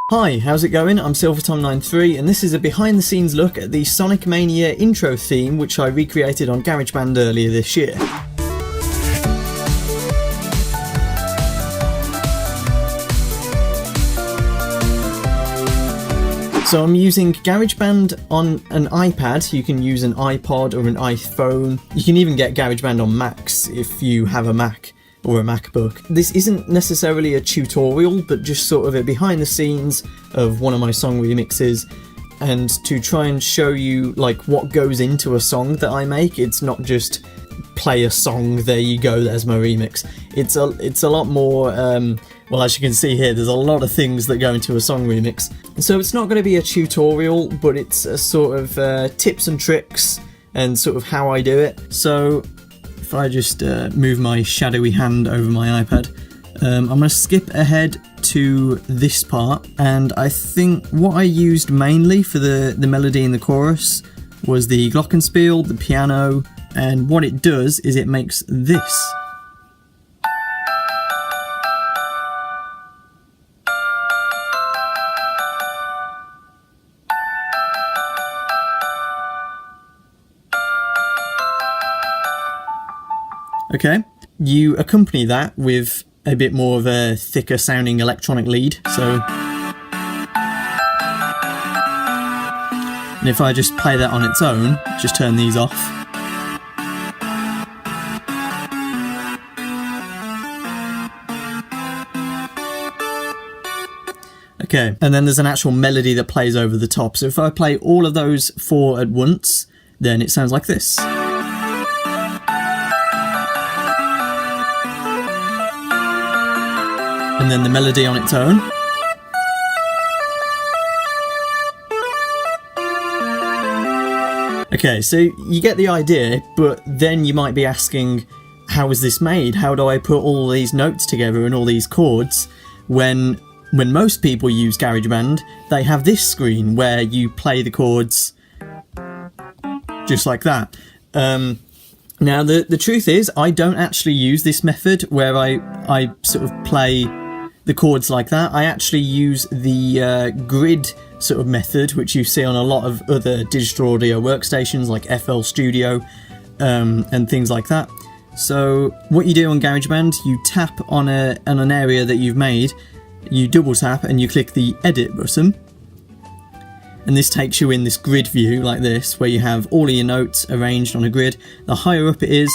Hi, how's it going? I'm SilverTom93 and this is a behind the scenes look at the Sonic Mania intro theme which I recreated on GarageBand earlier this year. So I'm using GarageBand on an iPad. You can use an iPod or an iPhone. You can even get GarageBand on Macs if you have a Mac or a MacBook. This isn't necessarily a tutorial, but just sort of a behind the scenes of one of my song remixes, and to try and show you like what goes into a song that I make. It's not just play a song, there you go, there's my remix. It's a lot more, well, as you can see here, there's a lot of things that go into a song remix. So it's not going to be a tutorial, but it's a sort of tips and tricks and sort of how I do it. So if I just move my shadowy hand over my iPad, I'm going to skip ahead to this part, and I think what I used mainly for the melody in the chorus was the glockenspiel, the piano, and what it does is it makes this. Okay, you accompany that with a bit more of a thicker sounding electronic lead, so. And if I just play that on its own, just turn these off. Okay, and then there's an actual melody that plays over the top. So if I play all of those four at once, then it sounds like this. And then the melody on its own. Okay, so you get the idea, but then you might be asking, how is this made? How do I put all these notes together and all these chords when most people use GarageBand, they have this screen where you play the chords just like that. Now the truth is, I don't actually use this method where I sort of play the chords like that. I actually use the grid sort of method, which you see on a lot of other digital audio workstations like FL Studio and things like that. So what you do on GarageBand, you tap on an area that you've made, you double tap and you click the edit button, and this takes you in this grid view like this, where you have all of your notes arranged on a grid. The higher up it is,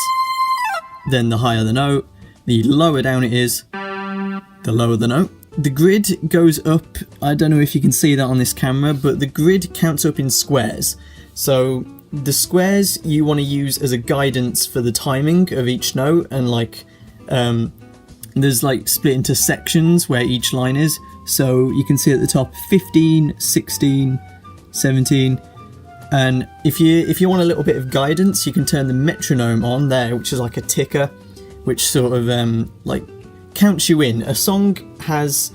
then the higher the note. The lower down it is, the lower the note. The grid goes up, I don't know if you can see that on this camera, but the grid counts up in squares. So the squares you want to use as a guidance for the timing of each note, and like there's like split into sections where each line is. So you can see at the top 15, 16, 17, and if you want a little bit of guidance, you can turn the metronome on there, which is like a ticker, which sort of like counts you in. A song has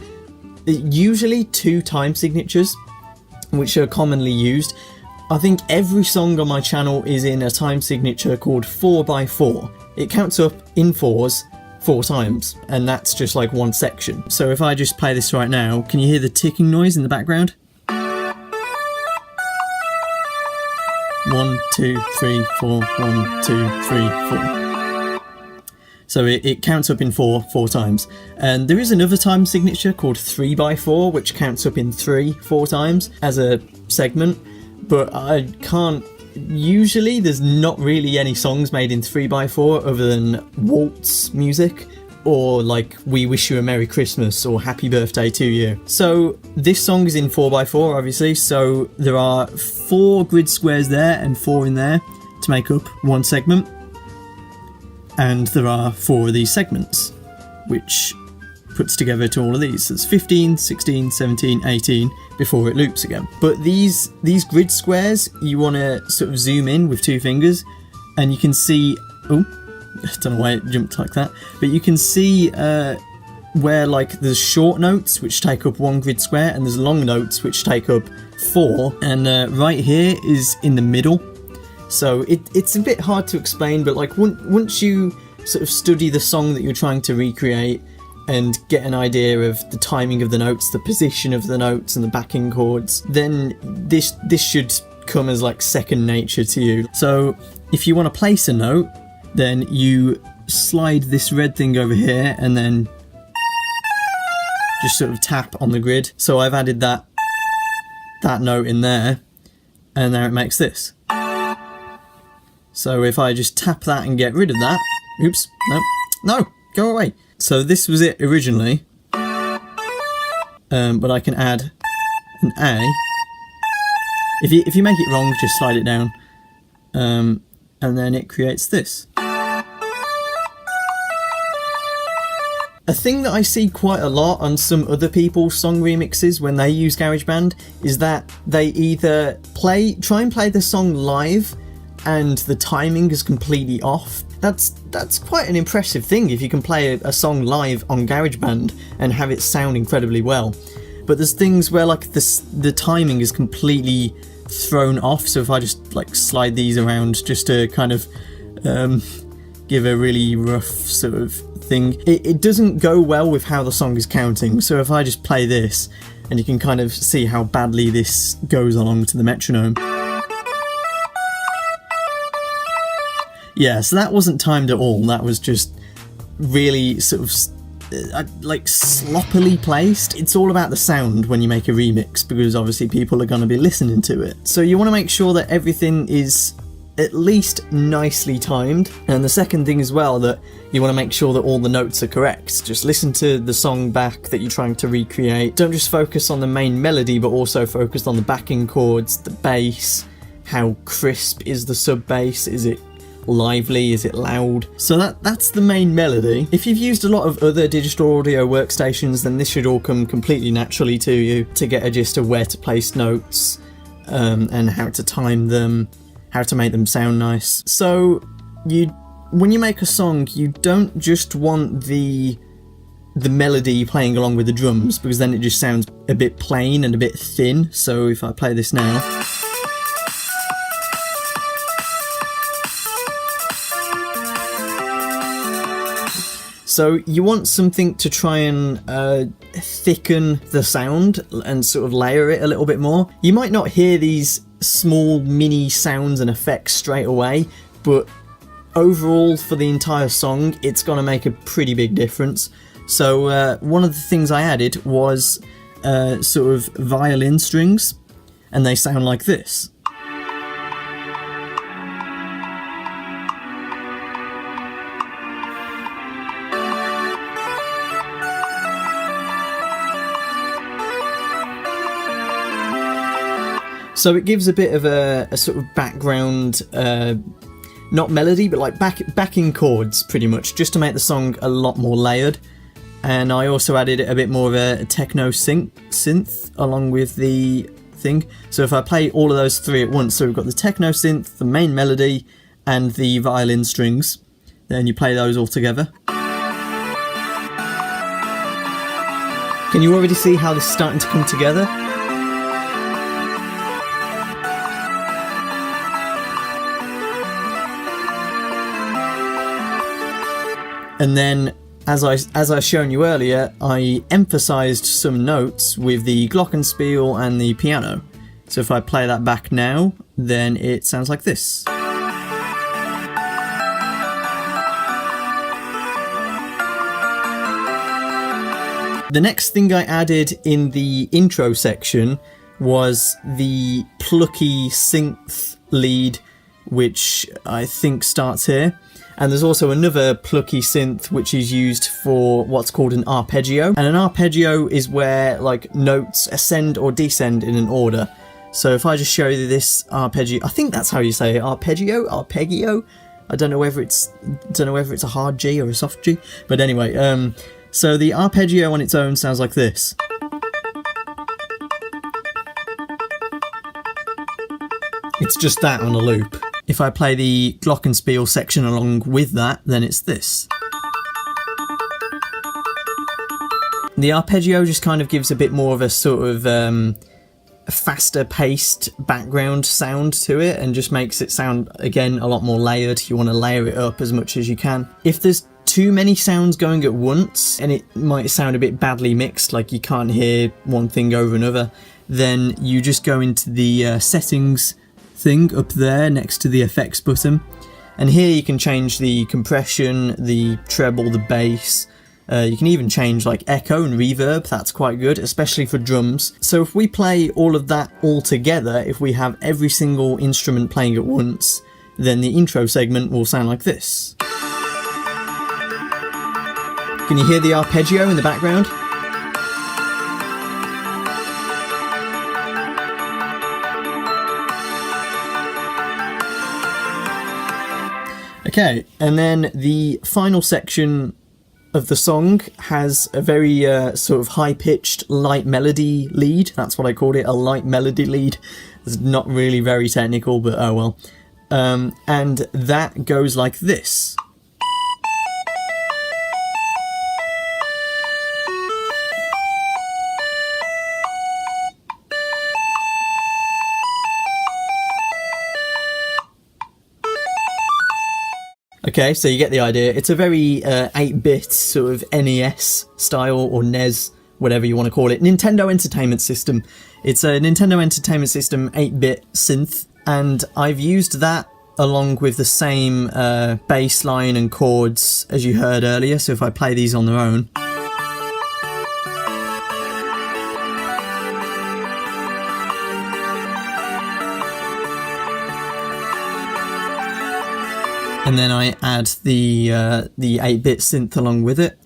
usually 2 time signatures, which are commonly used. I think every song on my channel is in a time signature called 4x4. It counts up in 4s 4 times, and that's just like one section. So if I just play this right now, can you hear the ticking noise in the background? 1, 2, 3, 4, 1, 2, 3, 4. So it counts up in 4 times. And there is another time signature called 3x4, which counts up in 4 times as a segment, but I can't. Usually there's not really any songs made in 3x4 other than waltz music, or like We Wish You a Merry Christmas or Happy Birthday to You. So this song is in 4x4 obviously, so there are 4 grid squares there and 4 in there to make up one segment. And there are 4 of these segments, which puts together to all of these. So it's 15, 16, 17, 18 before it loops again. But these grid squares, you want to sort of zoom in with 2 fingers, and you can see, oh, I don't know why it jumped like that, but you can see where like there's short notes which take up 1 grid square, and there's long notes which take up 4, and right here is in the middle. So it's a bit hard to explain, but like once you sort of study the song that you're trying to recreate, and get an idea of the timing of the notes, the position of the notes and the backing chords, then this should come as like second nature to you. So if you want to place a note, then you slide this red thing over here and then just sort of tap on the grid. So I've added that note in there, and now it makes this. So if I just tap that and get rid of that, oops, no, go away. So this was it originally, but I can add an A. If you make it wrong, just slide it down, and then it creates this. A thing that I see quite a lot on some other people's song remixes when they use GarageBand is that they either try and play the song live and the timing is completely off. That's quite an impressive thing if you can play a song live on GarageBand and have it sound incredibly well. But there's things where like the timing is completely thrown off, so if I just like slide these around just to kind of give a really rough sort of thing, it doesn't go well with how the song is counting. So if I just play this, and you can kind of see how badly this goes along to the metronome. Yeah, so that wasn't timed at all, that was just really sort of like sloppily placed. It's all about the sound when you make a remix, because obviously people are going to be listening to it. So you want to make sure that everything is at least nicely timed, and the second thing as well, that you want to make sure that all the notes are correct. Just listen to the song back that you're trying to recreate. Don't just focus on the main melody, but also focus on the backing chords, the bass, how crisp is the sub bass, is it lively, is it loud? So that's the main melody. If you've used a lot of other digital audio workstations, then this should all come completely naturally to you to get a gist of where to place notes, and how to time them, how to make them sound nice. So when you make a song, you don't just want the melody playing along with the drums, because then it just sounds a bit plain and a bit thin. So if I play this now, so you want something to try and thicken the sound and sort of layer it a little bit more. You might not hear these small mini sounds and effects straight away, but overall for the entire song it's gonna make a pretty big difference. So one of the things I added was sort of violin strings, and they sound like this. So it gives a bit of a sort of background, not melody, but like backing chords pretty much, just to make the song a lot more layered. And I also added a bit more of a techno synth along with the thing. So if I play all of those three at once, so we've got the techno synth, the main melody, and the violin strings, then you play those all together. Can you already see how this is starting to come together? And then, as I shown you earlier, I emphasised some notes with the glockenspiel and the piano. So if I play that back now, then it sounds like this. The next thing I added in the intro section was the plucky synth lead, which I think starts here. And there's also another plucky synth which is used for what's called an arpeggio. And an arpeggio is where like notes ascend or descend in an order. So if I just show you this arpeggio, I think that's how you say it, arpeggio. I don't know whether it's a hard G or a soft G. But anyway, so the arpeggio on its own sounds like this. It's just that on a loop. If I play the glockenspiel section along with that, then it's this. The arpeggio just kind of gives a bit more of a sort of faster paced background sound to it, and just makes it sound, again, a lot more layered. You want to layer it up as much as you can. If there's too many sounds going at once and it might sound a bit badly mixed, like you can't hear one thing over another, then you just go into the settings thing up there next to the effects button, and here you can change the compression, the treble, the bass. You can even change like echo and reverb. That's quite good, especially for drums. So if we play all of that all together, if we have every single instrument playing at once, then the intro segment will sound like this. Can you hear the arpeggio in the background? Okay, and then the final section of the song has a very sort of high-pitched light melody lead. That's what I called it, a light melody lead. It's not really very technical, but oh well. And that goes like this. Okay, so you get the idea. It's a very 8-bit sort of NES style, or NES, whatever you want to call it. Nintendo Entertainment System. It's a Nintendo Entertainment System 8-bit synth, and I've used that along with the same bass line and chords as you heard earlier, so if I play these on their own. And then I add the 8-bit synth along with it.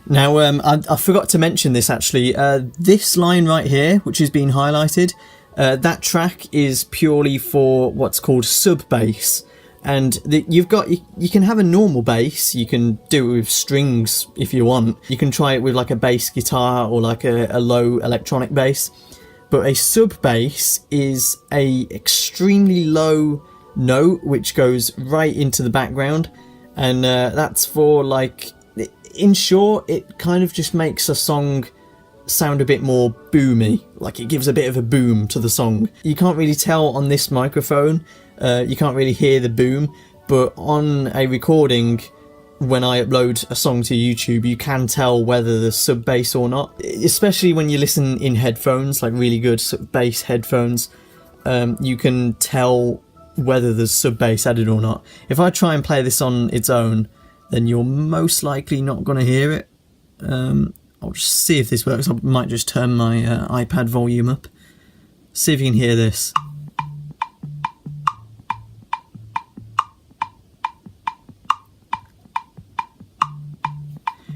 Now, I forgot to mention this actually. This line right here, which is being highlighted, that track is purely for what's called sub bass. And you can have a normal bass, you can do it with strings if you want. You can try it with like a bass guitar or like a low electronic bass. But a sub bass is a extremely low note which goes right into the background. And that's for like, in short, it kind of just makes a song sound a bit more boomy. Like it gives a bit of a boom to the song. You can't really tell on this microphone. You can't really hear the boom, but on a recording, when I upload a song to YouTube, you can tell whether there's sub bass or not, especially when you listen in headphones, like really good sub bass headphones. You can tell whether there's sub bass added or not. If I try and play this on its own, then you're most likely not going to hear it. I'll just see if this works. I might just turn my iPad volume up. See if you can hear this.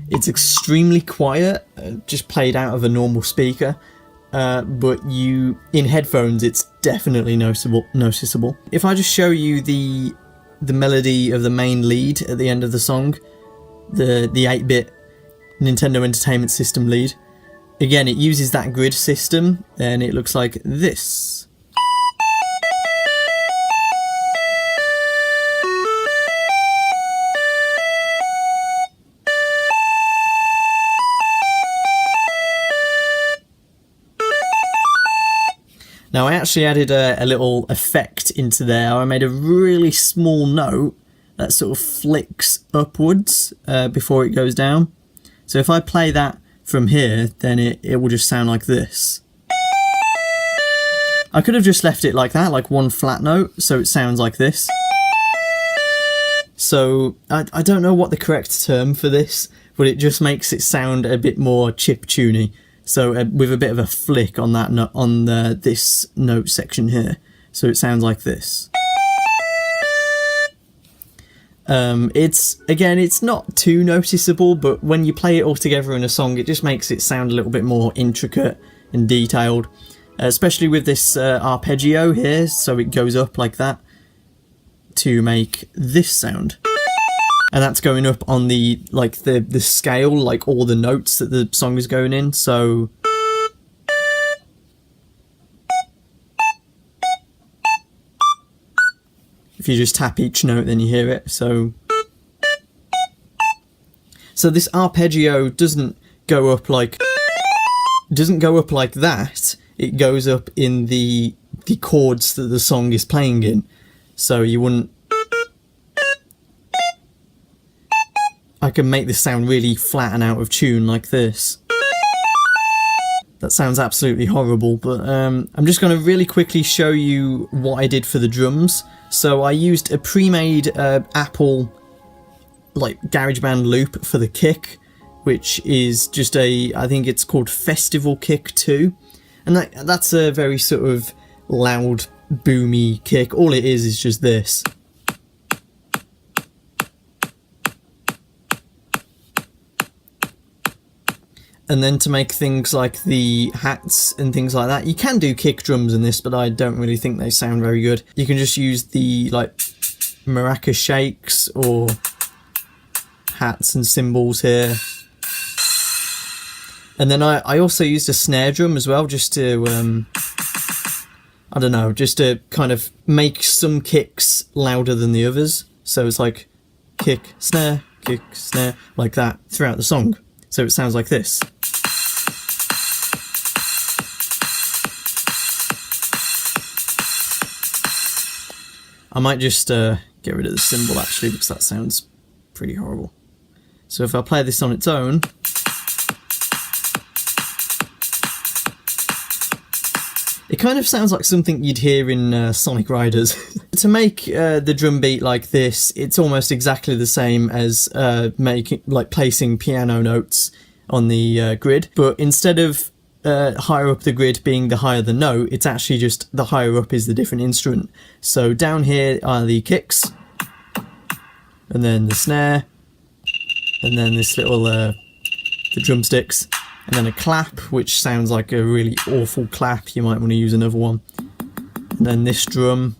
It's extremely quiet, just played out of a normal speaker, but in headphones it's definitely noticeable. If I just show you the melody of the main lead at the end of the song, the 8-bit Nintendo Entertainment System lead, again it uses that grid system and it looks like this. Now I actually added a little effect into there. I made a really small note that sort of flicks upwards before it goes down. So if I play that from here, then it will just sound like this. I could have just left it like that, like one flat note, so it sounds like this. So I don't know what the correct term for this, but it just makes it sound a bit more chiptune-y. So with a bit of a flick on that note, on this note section here, so it sounds like this. It's not too noticeable, but when you play it all together in a song, it just makes it sound a little bit more intricate and detailed, especially with this arpeggio here. So it goes up like that to make this sound. And that's going up on the scale, like all the notes that the song is going in. So if you just tap each note, then you hear it. So So this arpeggio doesn't go up like that. It goes up in the chords that the song is playing in. So you wouldn't... I can make this sound really flat and out of tune like this. That sounds absolutely horrible, but I'm just going to really quickly show you what I did for the drums. So I used a pre-made Apple like GarageBand loop for the kick, which is just I think it's called Festival Kick 2, and that's a very sort of loud, boomy kick. All it is just this. And then to make things like the hats and things like that, you can do kick drums in this, but I don't really think they sound very good. You can just use the like maraca shakes or hats and cymbals here. And then I also used a snare drum as well, just to, I don't know, just to kind of make some kicks louder than the others. So it's like kick, snare, like that throughout the song. So it sounds like this. I might just get rid of the cymbal actually, because that sounds pretty horrible. So if I play this on its own, it kind of sounds like something you'd hear in Sonic Riders. To make the drum beat like this, it's almost exactly the same as placing piano notes on the grid, but instead of higher up the grid being the higher the note, it's actually just the higher up is the different instrument. So down here are the kicks, and then the snare, and then this little the drumsticks, and then a clap, which sounds like a really awful clap. You might want to use another one. And then this drum,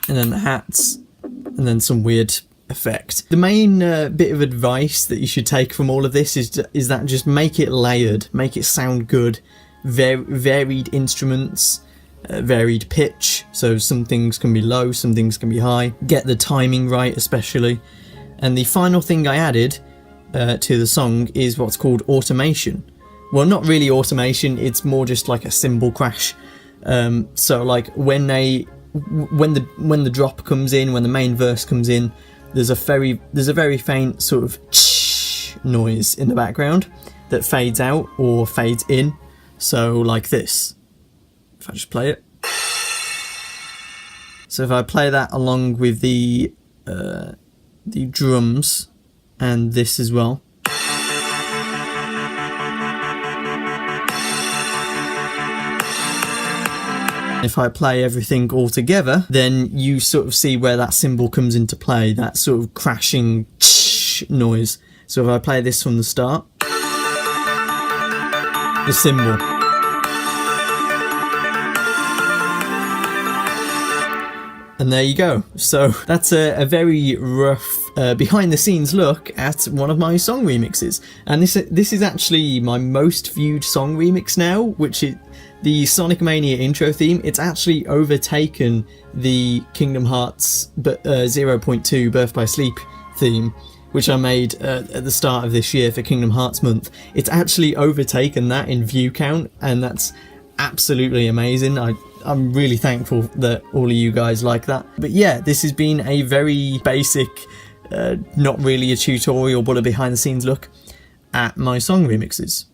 and then the hats, and then some weird effect. The main bit of advice that you should take from all of this is that just make it layered, make it sound good, varied instruments, varied pitch, so some things can be low, some things can be high, get the timing right especially. And the final thing I added to the song is what's called automation. Well, not really automation, it's more just like a cymbal crash. So like when the drop comes in, when the main verse comes in, there's a very faint sort of noise in the background that fades out or fades in. So like this. If I just play it. So if I play that along with the drums and this as well. If I play everything all together, then you sort of see where that cymbal comes into play, that sort of crashing noise. So if I play this from the start, the cymbal. And there you go. So that's a very rough behind the scenes look at one of my song remixes. And this is actually my most viewed song remix now, which is the Sonic Mania intro theme. It's actually overtaken the Kingdom Hearts 0.2 Birth by Sleep theme, which I made at the start of this year for Kingdom Hearts month. It's actually overtaken that in view count, and that's absolutely amazing. I'm really thankful that all of you guys like that. But yeah, this has been a very basic, not really a tutorial, but a behind the scenes look at my song remixes.